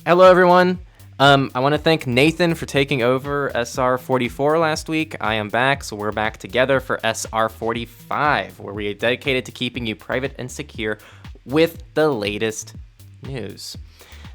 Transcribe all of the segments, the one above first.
Hello, everyone. I want to thank Nathan for taking over SR44 last week. I am back, so we're back together for SR45, where we are dedicated to keeping you private and secure with the latest news.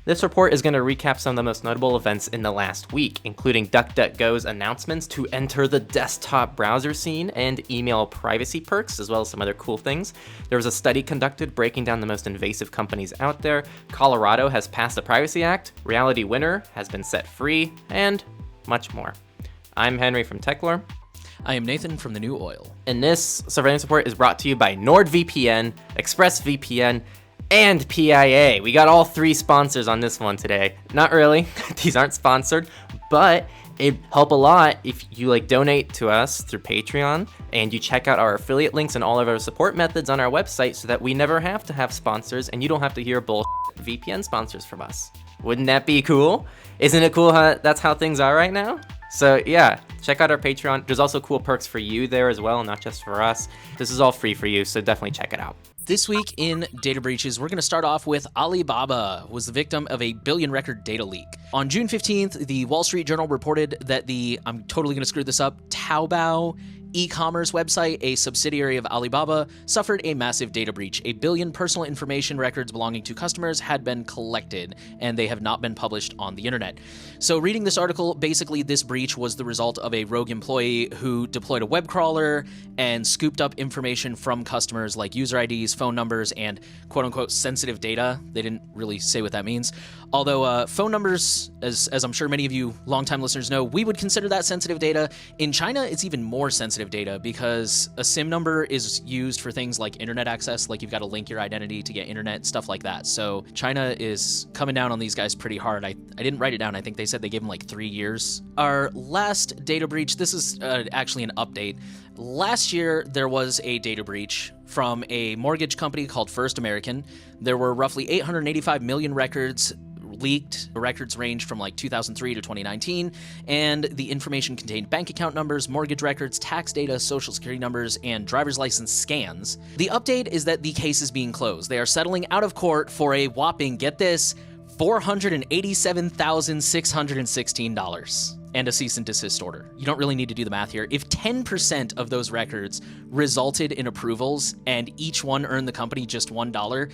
This report is going to recap some of the most notable events in the last week, including DuckDuckGo's announcements to enter the desktop browser scene and email privacy perks, as well as some other cool things. There was a study conducted breaking down the most invasive companies out there. Colorado has passed the Privacy Act. Reality Winner has been set free, and much more. I'm Henry from Techlore. I am Nathan from the New Oil. And this surveillance report is brought to you by NordVPN, ExpressVPN, and PIA. We got all three sponsors on this one today. Not really. These aren't sponsored, but it'd help a lot if you donate to us through Patreon and you check out our affiliate links and all of our support methods on our website so that we never have to have sponsors and you don't have to hear bullshit VPN sponsors from us. Wouldn't that be cool? Isn't it cool how that's how things are right now? So yeah, check out our Patreon. There's also cool perks for you there as well, not just for us. This is all free for you, so definitely check it out. This week in data breaches, we're going to start off with Alibaba was the victim of a billion record data leak. On June 15th, the Wall Street Journal reported that I'm totally going to screw this up, Taobao e-commerce website, a subsidiary of Alibaba, suffered a massive data breach. 1 billion personal information records belonging to customers had been collected, and they have not been published on the internet. So reading this article, basically this breach was the result of a rogue employee who deployed a web crawler and scooped up information from customers like user IDs, phone numbers, and quote-unquote sensitive data. They didn't really say what that means. Although phone numbers, as I'm sure many of you longtime listeners know, we would consider that sensitive data. In China, it's even more sensitive data because a SIM number is used for things like internet access, like you've got to link your identity to get internet, stuff like that. So China is coming down on these guys pretty hard. I didn't write it down. I think they said they gave them 3 years. Our last data breach, this is actually an update. Last year, there was a data breach from a mortgage company called First American. There were roughly 885 million records leaked. The records ranged from 2003 to 2019, and the information contained bank account numbers, mortgage records, tax data, social security numbers, and driver's license scans. The update is that the case is being closed. They are settling out of court for a whopping, get this, $487,616 and a cease and desist order. You don't really need to do the math here. If 10% of those records resulted in approvals and each one earned the company just $1,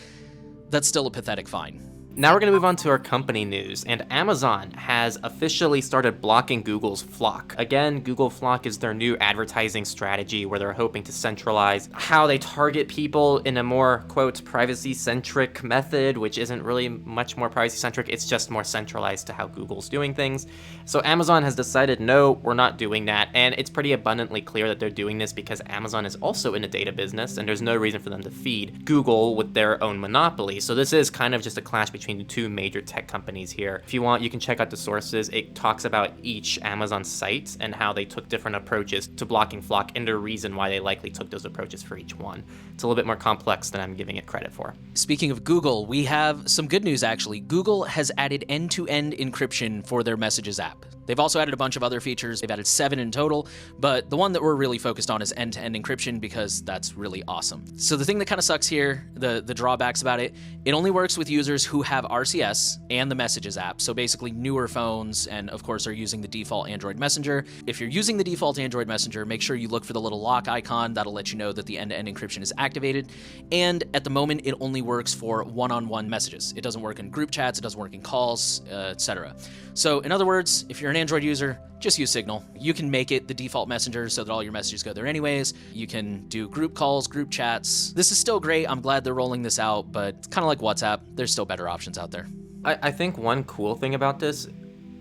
that's still a pathetic fine. Now we're going to move on to our company news, and Amazon has officially started blocking Google's Flock. Again, Google Flock is their new advertising strategy where they're hoping to centralize how they target people in a more, quote, privacy-centric method, which isn't really much more privacy-centric. It's just more centralized to how Google's doing things. So Amazon has decided, no, we're not doing that, and it's pretty abundantly clear that they're doing this because Amazon is also in the data business, and there's no reason for them to feed Google with their own monopoly. So this is kind of just a clash between the two major tech companies here. If you want, you can check out the sources. It talks about each Amazon site and how they took different approaches to blocking Flock and the reason why they likely took those approaches for each one. It's a little bit more complex than I'm giving it credit for. Speaking of Google, we have some good news actually. Google has added end-to-end encryption for their Messages app. They've also added a bunch of other features. They've added 7 in total, but the one that we're really focused on is end-to-end encryption because that's really awesome. So the thing that kind of sucks here, the drawbacks about it, it only works with users who have RCS and the Messages app. So basically newer phones and of course are using the default Android Messenger. If you're using the default Android Messenger, make sure you look for the little lock icon. That'll let you know that the end-to-end encryption is activated. And at the moment, it only works for one-on-one messages. It doesn't work in group chats, it doesn't work in calls, etc. So in other words, if you're an Android user, just use Signal. You can make it the default messenger so that all your messages go there anyways. You can do group calls, group chats. This is still great. I'm glad they're rolling this out, but it's kind of like WhatsApp. There's still better options out there. I think one cool thing about this,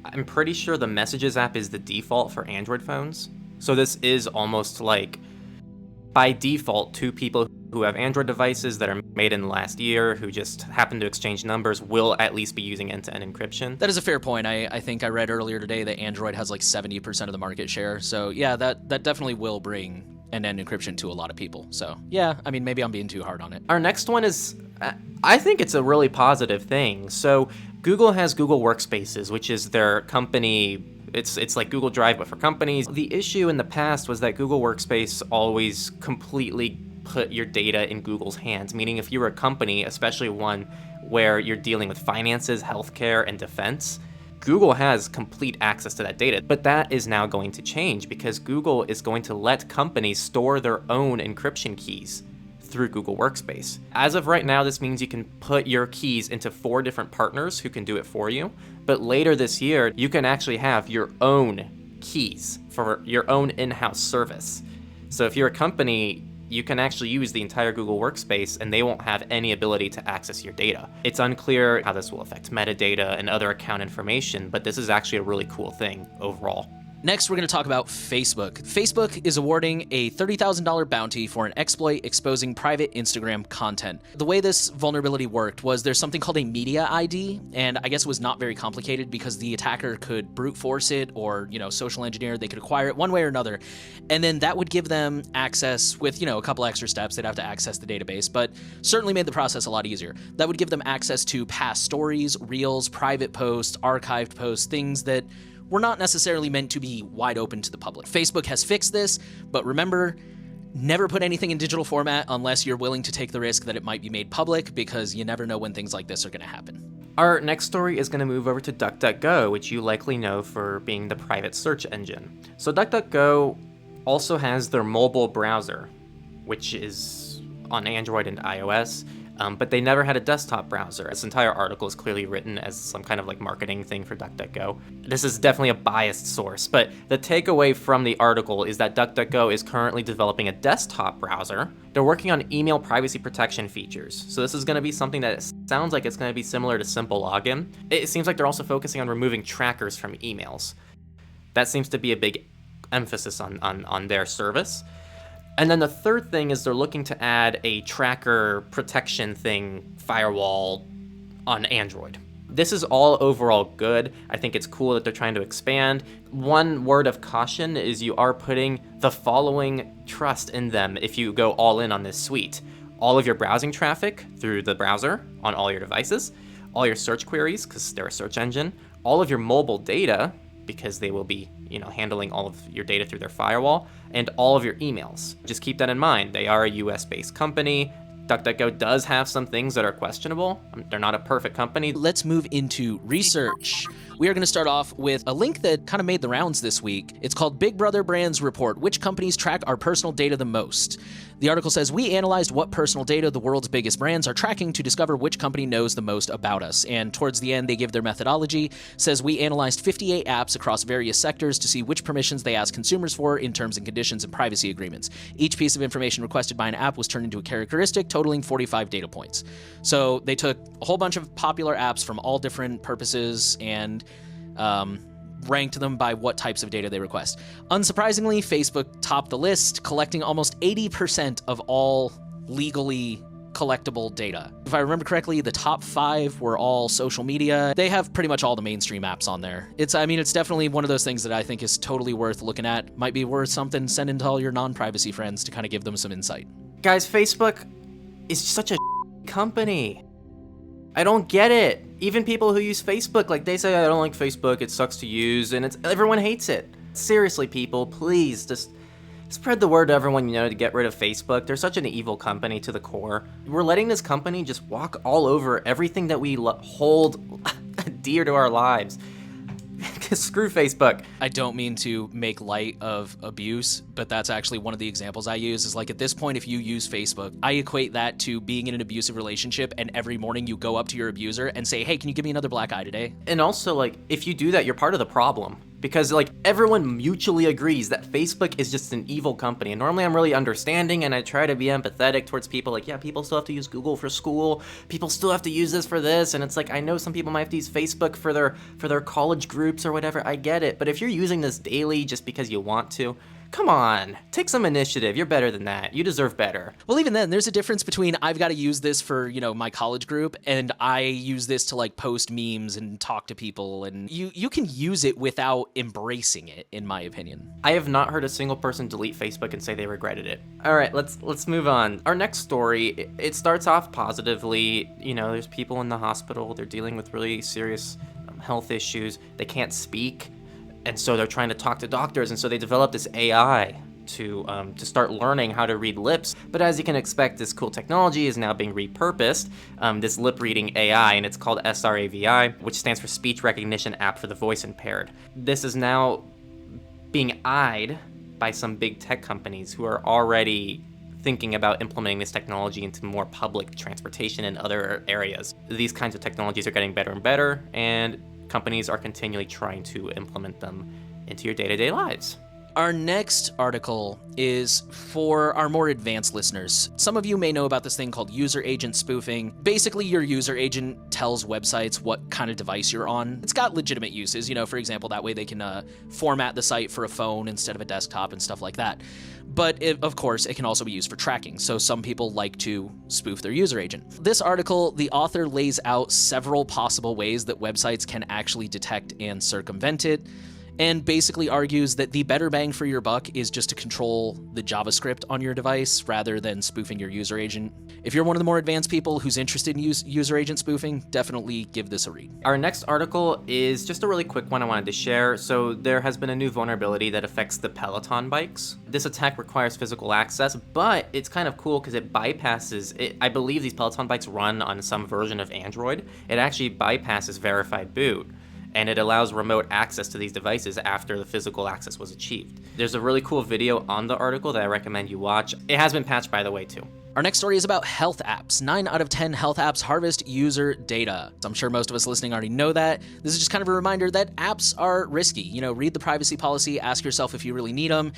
I'm pretty sure the Messages app is the default for Android phones. So this is almost like, by default, two people who have Android devices that are made in the last year, who just happen to exchange numbers, will at least be using end-to-end encryption. That is a fair point. I think I read earlier today that Android has 70% of the market share. So yeah, that definitely will bring end-to-end encryption to a lot of people. So yeah, I mean, maybe I'm being too hard on it. Our next one is, I think it's a really positive thing. So Google has Google Workspaces, which is their company. It's like Google Drive, but for companies. The issue in the past was that Google Workspace always completely put your data in Google's hands, meaning if you were a company, especially one where you're dealing with finances, healthcare, and defense, Google has complete access to that data. But that is now going to change because Google is going to let companies store their own encryption keys through Google Workspace. As of right now, this means you can put your keys into 4 different partners who can do it for you. But later this year, you can actually have your own keys for your own in-house service. So if you're a company, you can actually use the entire Google Workspace and they won't have any ability to access your data. It's unclear how this will affect metadata and other account information, but this is actually a really cool thing overall. Next, we're going to talk about Facebook. Facebook is awarding a $30,000 bounty for an exploit exposing private Instagram content. The way this vulnerability worked was there's something called a media ID, and I guess it was not very complicated because the attacker could brute force it or, social engineer. They could acquire it one way or another, and then that would give them access with, a couple extra steps. They'd have to access the database, but certainly made the process a lot easier. That would give them access to past stories, reels, private posts, archived posts, things that were not necessarily meant to be wide open to the public. Facebook has fixed this, but remember, never put anything in digital format unless you're willing to take the risk that it might be made public, because you never know when things like this are going to happen. Our next story is going to move over to DuckDuckGo, which you likely know for being the private search engine. So DuckDuckGo also has their mobile browser, which is on Android and iOS. But they never had a desktop browser. This entire article is clearly written as some kind of marketing thing for DuckDuckGo. This is definitely a biased source, but the takeaway from the article is that DuckDuckGo is currently developing a desktop browser. They're working on email privacy protection features. So this is going to be something that sounds like it's going to be similar to Simple Login. It seems like they're also focusing on removing trackers from emails. That seems to be a big emphasis on their service. And then the third thing is they're looking to add a tracker protection thing, firewall, on Android. This is all overall good. I think it's cool that they're trying to expand. One word of caution is you are putting the following trust in them if you go all in on this suite. All of your browsing traffic through the browser on all your devices, all your search queries, because they're a search engine, all of your mobile data, because they will be, handling all of your data through their firewall, and all of your emails. Just keep that in mind. They are a US-based company. DuckDuckGo does have some things that are questionable. They're not a perfect company. Let's move into research. We are going to start off with a link that kind of made the rounds this week. It's called Big Brother Brands Report: Which Companies Track Our Personal Data the Most? The article says, we analyzed what personal data the world's biggest brands are tracking to discover which company knows the most about us. And towards the end, they give their methodology. Says, we analyzed 58 apps across various sectors to see which permissions they ask consumers for in terms and conditions and privacy agreements. Each piece of information requested by an app was turned into a characteristic, totaling 45 data points. So they took a whole bunch of popular apps from all different purposes and ranked them by what types of data they request. Unsurprisingly, Facebook topped the list, collecting almost 80% of all legally collectible data. If I remember correctly, the top 5 were all social media. They have pretty much all the mainstream apps on there. It's definitely one of those things that I think is totally worth looking at. Might be worth something sending to all your non-privacy friends to kind of give them some insight. Guys, Facebook is such a company. I don't get it. Even people who use Facebook, they say, I don't like Facebook, it sucks to use, and everyone hates it. Seriously, people, please, just spread the word to everyone you know to get rid of Facebook. They're such an evil company to the core. We're letting this company just walk all over everything that we hold dear to our lives. Screw Facebook. I don't mean to make light of abuse, but that's actually one of the examples I use is at this point, if you use Facebook, I equate that to being in an abusive relationship and every morning you go up to your abuser and say, hey, can you give me another black eye today? And also, if you do that, you're part of the problem. Because, everyone mutually agrees that Facebook is just an evil company. And normally I'm really understanding and I try to be empathetic towards people. Yeah, people still have to use Google for school. People still have to use this for this. And it's I know some people might have to use Facebook for their college groups or whatever. I get it. But if you're using this daily just because you want to, come on, take some initiative. You're better than that. You deserve better. Well, even then, there's a difference between I've got to use this for, my college group and I use this to post memes and talk to people. And you can use it without embracing it, in my opinion. I have not heard a single person delete Facebook and say they regretted it. All right, let's move on. Our next story, it starts off positively. There's people in the hospital. They're dealing with really serious health issues. They can't speak. And so they're trying to talk to doctors, and so they developed this AI to start learning how to read lips. But as you can expect, this cool technology is now being repurposed, this lip reading AI, and it's called SRAVI, which stands for Speech Recognition App for the Voice Impaired. This is now being eyed by some big tech companies who are already thinking about implementing this technology into more public transportation and other areas. These kinds of technologies are getting better and better, and companies are continually trying to implement them into your day-to-day lives. Our next article is for our more advanced listeners. Some of you may know about this thing called user agent spoofing. Basically, your user agent tells websites what kind of device you're on. It's got legitimate uses, for example, that way they can format the site for a phone instead of a desktop and stuff like that. But of course, it can also be used for tracking, so some people like to spoof their user agent. This article, the author lays out several possible ways that websites can actually detect and circumvent it, and basically argues that the better bang for your buck is just to control the JavaScript on your device rather than spoofing your user agent. If you're one of the more advanced people who's interested in user agent spoofing, definitely give this a read. Our next article is just a really quick one I wanted to share. So there has been a new vulnerability that affects the Peloton bikes. This attack requires physical access, but it's kind of cool because it bypasses it. I believe these Peloton bikes run on some version of Android. It actually bypasses verified boot, and it allows remote access to these devices after the physical access was achieved. There's a really cool video on the article that I recommend you watch. It has been patched, by the way, too. Our next story is about health apps. 9 out of 10 health apps harvest user data. So I'm sure most of us listening already know that. This is just kind of a reminder that apps are risky. Read the privacy policy, ask yourself if you really need them.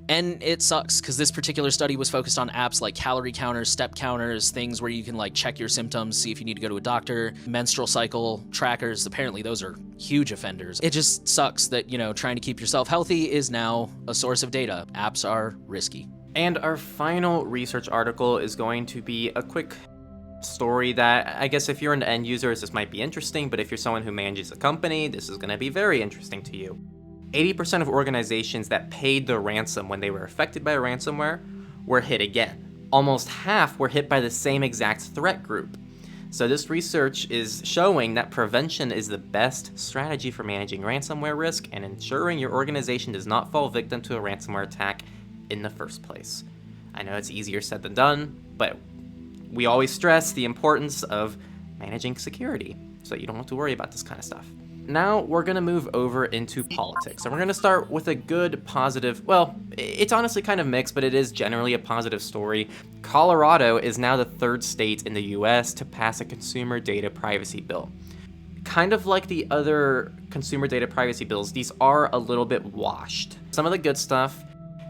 And it sucks because this particular study was focused on apps like calorie counters, step counters, things where you can check your symptoms, see if you need to go to a doctor, menstrual cycle trackers. Apparently those are huge offenders. It just sucks that, trying to keep yourself healthy is now a source of data. Apps are risky. And our final research article is going to be a quick story that I guess if you're an end user, this might be interesting, but if you're someone who manages a company, this is going to be very interesting to you. 80% of organizations that paid the ransom when they were affected by ransomware were hit again. Almost half were hit by the same exact threat group. So this research is showing that prevention is the best strategy for managing ransomware risk and ensuring your organization does not fall victim to a ransomware attack in the first place. I know it's easier said than done, but we always stress the importance of managing security so you don't have to worry about this kind of stuff. Now we're going to move over into politics, and we're going to start with a good, positive, well, it's honestly kind of mixed, but it is generally a positive story. Colorado is now the third state in the US to pass a consumer data privacy bill. Kind of like the other consumer data privacy bills, these are a little bit washed. Some of the good stuff: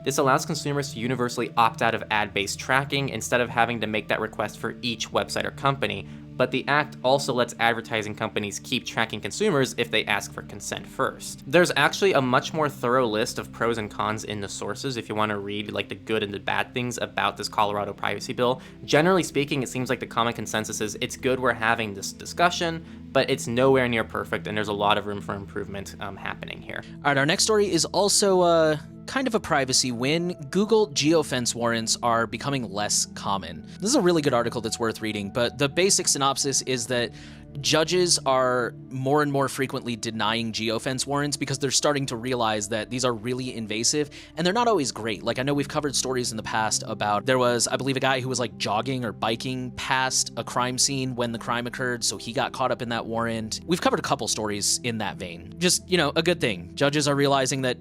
this allows consumers to universally opt out of ad-based tracking instead of having to make that request for each website or company. But the act also lets advertising companies keep tracking consumers if they ask for consent first. There's actually a much more thorough list of pros and cons in the sources if you want to read the good and the bad things about this Colorado privacy bill. Generally speaking, it seems like the common consensus is it's good we're having this discussion, but it's nowhere near perfect, and there's a lot of room for improvement happening here. All right, our next story is also kind of a privacy win. Google geofence warrants are becoming less common. This is a really good article that's worth reading, but the basic synopsis is that judges are more and more frequently denying geofence warrants because they're starting to realize that these are really invasive, and they're not always great. I know we've covered stories in the past about, there was, I believe, a guy who was jogging or biking past a crime scene when the crime occurred, so he got caught up in that warrant. We've covered a couple stories in that vein. Just, a good thing. Judges are realizing that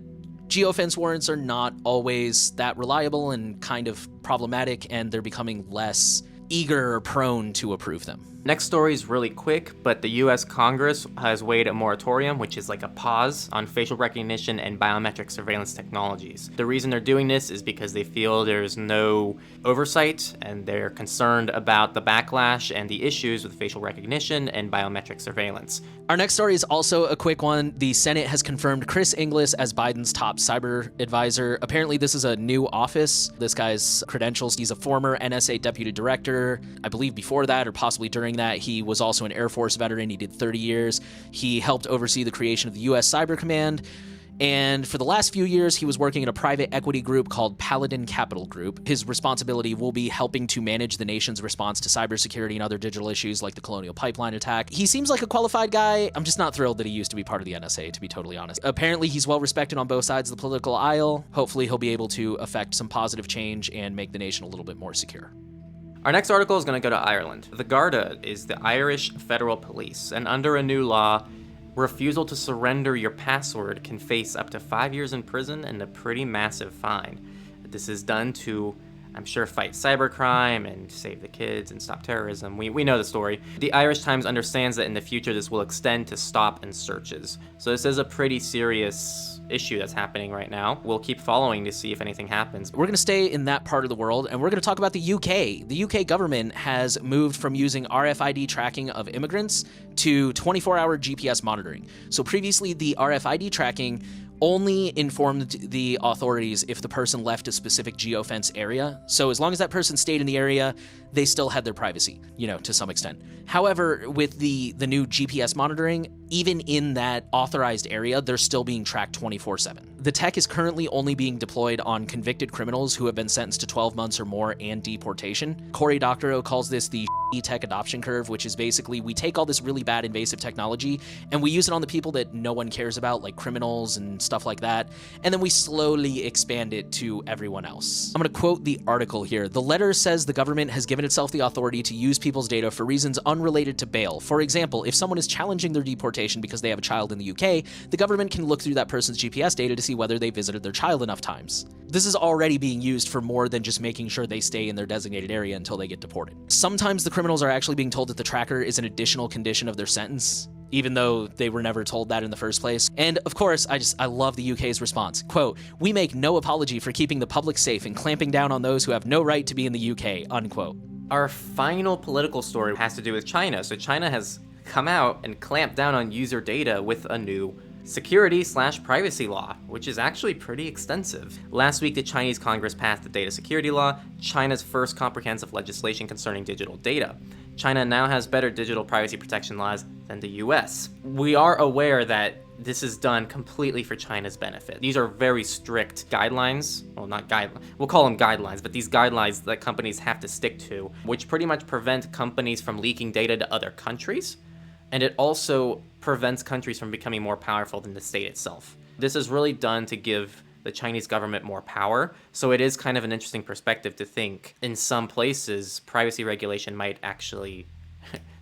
geofence warrants are not always that reliable and kind of problematic, and they're becoming less eager or prone to approve them. Next story is really quick, but the US Congress has weighed a moratorium, which is like a pause, on facial recognition and biometric surveillance technologies. The reason they're doing this is because they feel there's no oversight, and they're concerned about the backlash and the issues with facial recognition and biometric surveillance. Our next story is also a quick one. The Senate has confirmed Chris Inglis as Biden's top cyber advisor. Apparently, this is a new office. This guy's credentials: he's a former NSA deputy director. I believe before that, or possibly during that, he was also an Air Force veteran. He did 30 years. He helped oversee the creation of the U.S. Cyber Command. And for the last few years, he was working in a private equity group called Paladin Capital Group. His responsibility will be helping to manage the nation's response to cybersecurity and other digital issues like the Colonial Pipeline attack. He seems like a qualified guy. I'm just not thrilled that he used to be part of the NSA, to be totally honest. Apparently, he's well respected on both sides of the political aisle. Hopefully, he'll be able to affect some positive change and make the nation a little bit more secure. Our next article is going to go to Ireland. The Garda is the Irish Federal Police, and under a new law, refusal to surrender your password can face up to 5 years in prison and a pretty massive fine. This is done to, I'm sure, fight cybercrime and save the kids and stop terrorism. We know the story. The Irish Times understands that in the future this will extend to stop and searches. So this is a pretty serious issue that's happening right now. We'll keep following to see if anything happens. We're going to stay in that part of the world, and we're going to talk about the UK. The UK government has moved from using RFID tracking of immigrants to 24-hour GPS monitoring. So previously, the RFID tracking only informed the authorities if the person left a specific geofence area. So as long as that person stayed in the area, they still had their privacy, to some extent. However, with the new GPS monitoring, even in that authorized area, they're still being tracked 24/7. The tech is currently only being deployed on convicted criminals who have been sentenced to 12 months or more and deportation. Cory Doctorow calls this the tech adoption curve, which is basically we take all this really bad invasive technology and we use it on the people that no one cares about, like criminals and stuff like that, and then we slowly expand it to everyone else. I'm going to quote the article here. The letter says the government has given itself the authority to use people's data for reasons unrelated to bail. For example, if someone is challenging their deportation because they have a child in the UK, the government can look through that person's GPS data to see whether they visited their child enough times. This is already being used for more than just making sure they stay in their designated area until they get deported. Sometimes the criminals are actually being told that the tracker is an additional condition of their sentence, even though they were never told that in the first place. And of course, I love the UK's response. Quote, "We make no apology for keeping the public safe and clamping down on those who have no right to be in the UK," unquote. Our final political story has to do with China. So China has come out and clamped down on user data with a new security/privacy law, which is actually pretty extensive. Last week, the Chinese Congress passed the Data Security Law, China's first comprehensive legislation concerning digital data. China now has better digital privacy protection laws than the US. We are aware that this is done completely for China's benefit. These are very strict guidelines. Well, not guidelines. We'll call them guidelines, but these guidelines that companies have to stick to, which pretty much prevent companies from leaking data to other countries. And it also prevents countries from becoming more powerful than the state itself. This is really done to give the Chinese government more power, so it is kind of an interesting perspective to think in some places privacy regulation might actually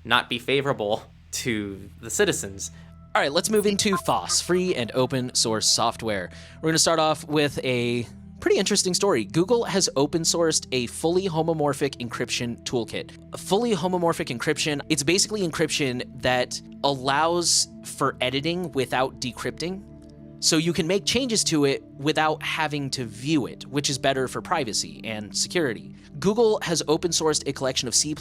not be favorable to the citizens. All right, let's move into FOSS, free and open source software. We're going to start off with a pretty interesting story. Google has open sourced a fully homomorphic encryption toolkit. A fully homomorphic encryption, it's basically encryption that allows for editing without decrypting. So you can make changes to it without having to view it, which is better for privacy and security. Google has open sourced a collection of C++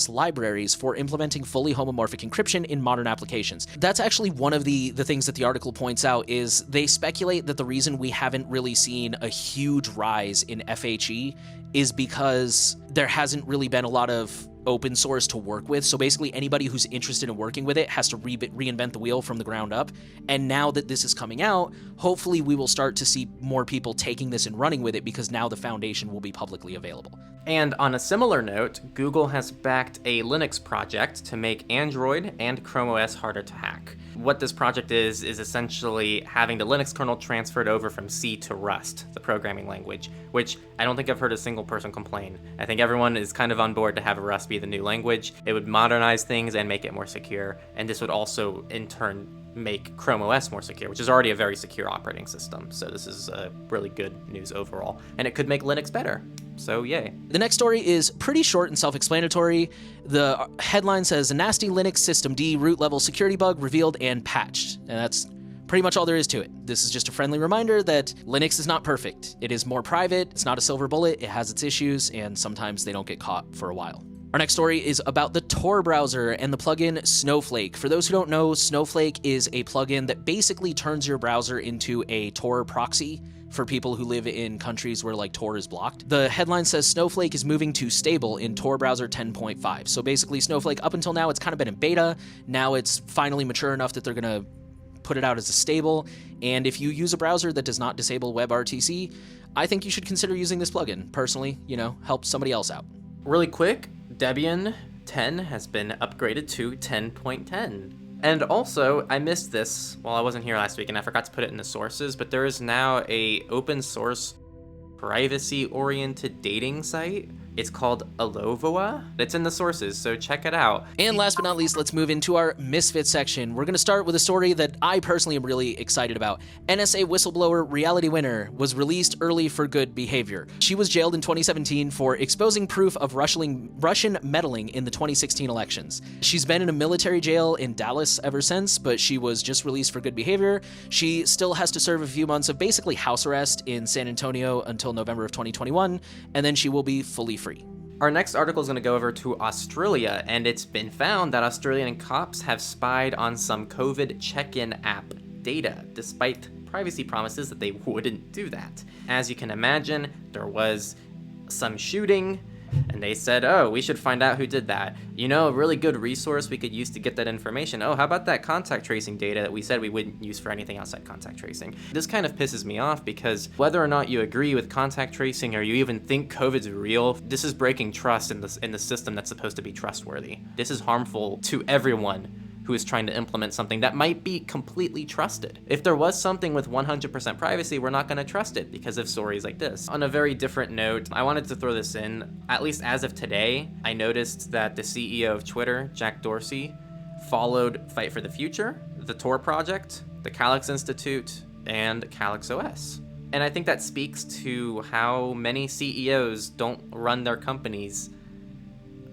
libraries for implementing fully homomorphic encryption in modern applications. That's actually one of the things that the article points out is they speculate that the reason we haven't really seen a huge rise in FHE is because there hasn't really been a lot of open source to work with. So basically anybody who's interested in working with it has to reinvent the wheel from the ground up. And now that this is coming out, hopefully we will start to see more people taking this and running with it because now the foundation will be publicly available. And on a similar note, Google has backed a Linux project to make Android and Chrome OS harder to hack. What this project is essentially having the Linux kernel transferred over from C to Rust, the programming language, which I don't think I've heard a single person complain. I think everyone is kind of on board to have Rust be the new language. It would modernize things and make it more secure, and this would also, in turn, make Chrome OS more secure, which is already a very secure operating system. So this is really good news overall, and it could make Linux better. So yay. The next story is pretty short and self-explanatory. The headline says, "A nasty Linux systemd root level security bug revealed and patched." And that's pretty much all there is to it. This is just a friendly reminder that Linux is not perfect. It is more private, it's not a silver bullet, it has its issues, and sometimes they don't get caught for a while. Our next story is about the Tor browser and the plugin Snowflake. For those who don't know, Snowflake is a plugin that basically turns your browser into a Tor proxy for people who live in countries where Tor is blocked. The headline says Snowflake is moving to stable in Tor browser 10.5. So basically Snowflake, up until now, it's kind of been in beta. Now it's finally mature enough that they're going to put it out as a stable. And if you use a browser that does not disable WebRTC, I think you should consider using this plugin. Personally, help somebody else out. Really quick, Debian 10 has been upgraded to 10.10. And also, I missed this while I wasn't here last week, and I forgot to put it in the sources, but there is now a open source privacy-oriented dating site. It's called Alovoa. It's in the sources, so check it out. And last but not least, let's move into our Misfits section. We're going to start with a story that I personally am really excited about. NSA whistleblower Reality Winner was released early for good behavior. She was jailed in 2017 for exposing proof of Russian meddling in the 2016 elections. She's been in a military jail in Dallas ever since, but she was just released for good behavior. She still has to serve a few months of basically house arrest in San Antonio until November of 2021, and then she will be fully free. Our next article is going to go over to Australia, and it's been found that Australian cops have spied on some COVID check-in app data, despite privacy promises that they wouldn't do that. As you can imagine, there was some shooting, and they said, oh, we should find out who did that. A really good resource we could use to get that information. Oh, how about that contact tracing data that we said we wouldn't use for anything outside contact tracing? This kind of pisses me off because whether or not you agree with contact tracing or you even think COVID's real, this is breaking trust in the system that's supposed to be trustworthy. This is harmful to everyone who is trying to implement something that might be completely trusted. If there was something with 100% privacy, we're not going to trust it because of stories like this. On a very different note, I wanted to throw this in. At least as of today, I noticed that the CEO of Twitter, Jack Dorsey, followed Fight for the Future, the Tor Project, the Calyx Institute, and Calyx OS. And I think that speaks to how many CEOs don't run their companies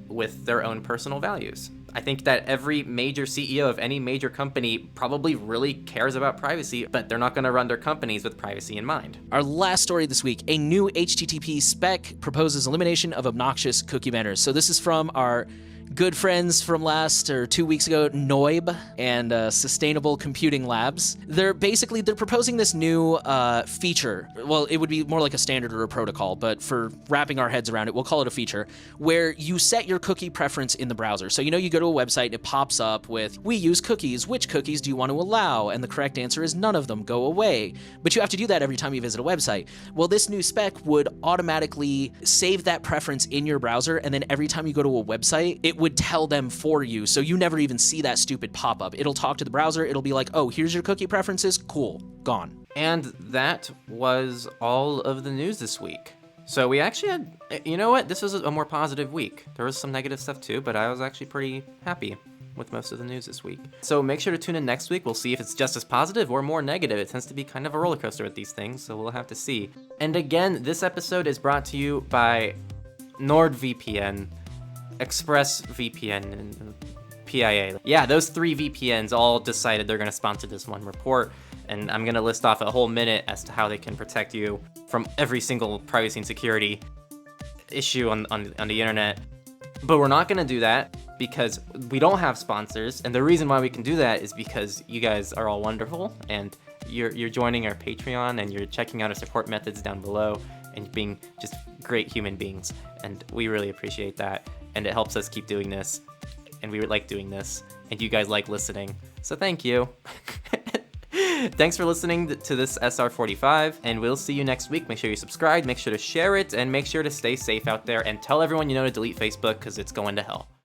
with their own personal values. I think that every major CEO of any major company probably really cares about privacy, but they're not going to run their companies with privacy in mind. Our last story this week, a new HTTP spec proposes elimination of obnoxious cookie banners. So this is from our good friends from 2 weeks ago, Noib and Sustainable Computing Labs. They're proposing this new feature. Well, it would be more like a standard or a protocol, but for wrapping our heads around it, we'll call it a feature, where you set your cookie preference in the browser. So you go to a website and it pops up with, we use cookies, which cookies do you want to allow? And the correct answer is none of them, go away. But you have to do that every time you visit a website. Well, this new spec would automatically save that preference in your browser, and then every time you go to a website, it would tell them for you, so you never even see that stupid pop-up. It'll talk to the browser, it'll be like, oh, here's your cookie preferences, cool, gone. And that was all of the news this week. So we actually had, this was a more positive week. There was some negative stuff too, but I was actually pretty happy with most of the news this week. So make sure to tune in next week. We'll see if it's just as positive or more negative. It tends to be kind of a roller coaster with these things, so we'll have to see. And again, this episode is brought to you by NordVPN, ExpressVPN, and PIA. Yeah, those 3 VPNs all decided they're going to sponsor this one report, and I'm going to list off a whole minute as to how they can protect you from every single privacy and security issue on the internet. But we're not going to do that because we don't have sponsors, and the reason why we can do that is because you guys are all wonderful, and you're joining our Patreon, and you're checking out our support methods down below, and being just great human beings, and we really appreciate that. And it helps us keep doing this, and we like doing this, and you guys like listening, so thank you. Thanks for listening to this SR45, and we'll see you next week. Make sure you subscribe, make sure to share it, and make sure to stay safe out there, and tell everyone you know to delete Facebook, because it's going to hell.